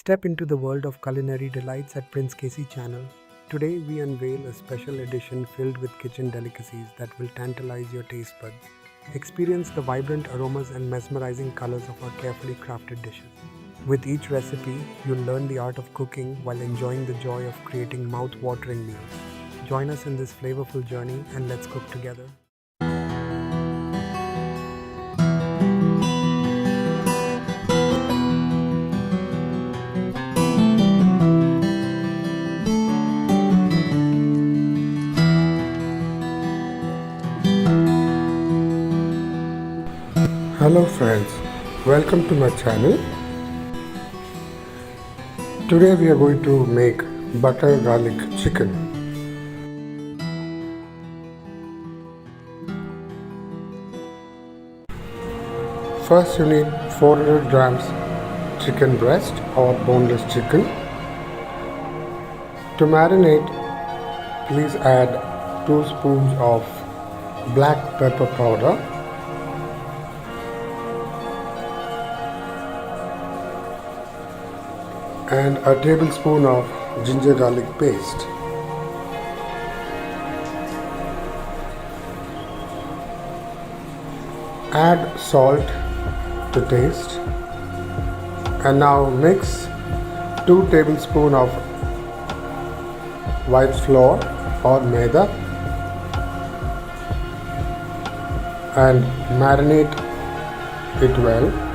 Step into the world of culinary delights at Prince Casey channel. Today we unveil a special edition filled with kitchen delicacies that will tantalize your taste buds. Experience the vibrant aromas and mesmerizing colors of our carefully crafted dishes. With each recipe, you'll learn the art of cooking while enjoying the joy of creating mouth-watering meals. Join us in this flavorful journey and let's cook together. Hello friends, welcome to my channel. Today we are going to make butter garlic chicken. First you need 400 grams chicken breast or boneless chicken. To marinate, please add 2 spoons of black pepper powder, and a tablespoon of ginger garlic paste. Add salt to taste and now mix 2 tablespoons of white flour or maida and marinate it well.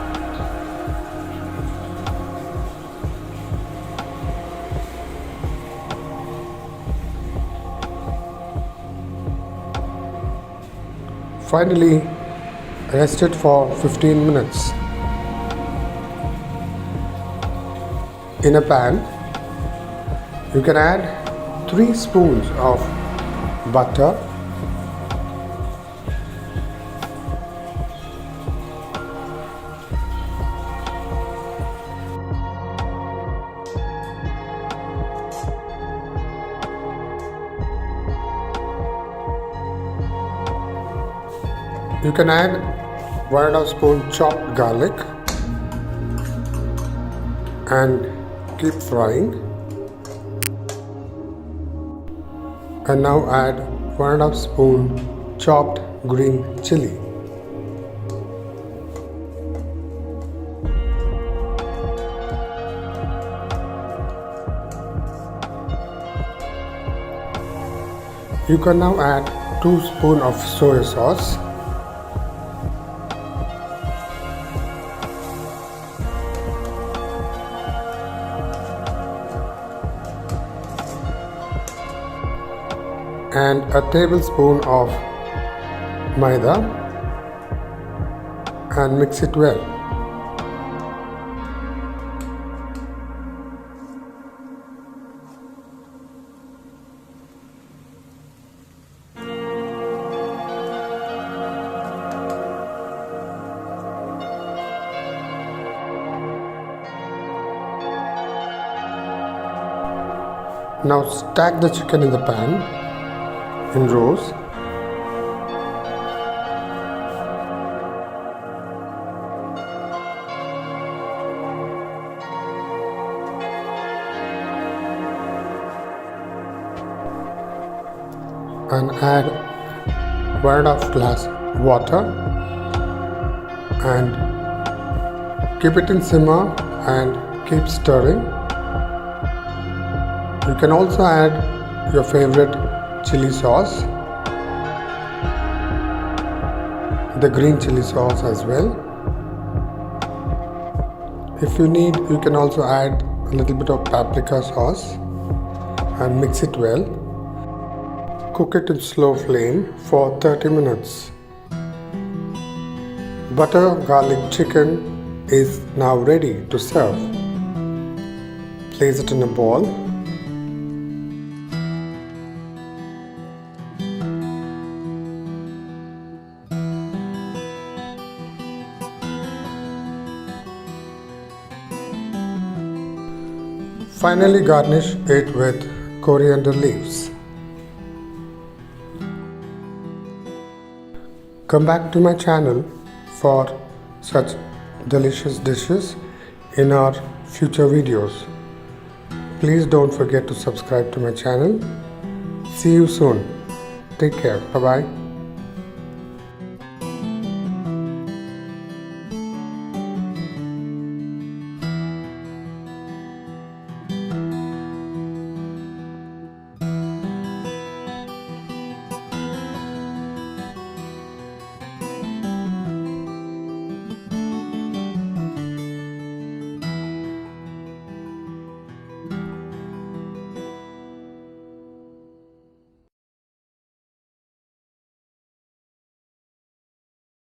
Finally, rest it for 15 minutes. In a pan, you can add 3 spoons of butter, you can add 1.5 spoon chopped garlic and keep frying. And now add 1.5 spoon chopped green chili. You can now add 2 spoons of soy sauce. And a tablespoon of maida and mix it well. Now stack the chicken in the pan in rows. And add 1.5 glass water and keep it in simmer and keep stirring. You can also add your favorite chili sauce, the green chili sauce as well. If you need, you can also add a little bit of paprika sauce and mix it well. Cook it in slow flame for 30 minutes. Butter garlic chicken is now ready to serve. Place it in a bowl. Finally, garnish it with coriander leaves. Come back to my channel for such delicious dishes in our future videos. Please don't forget to subscribe to my channel. See you soon. Take care. Bye bye.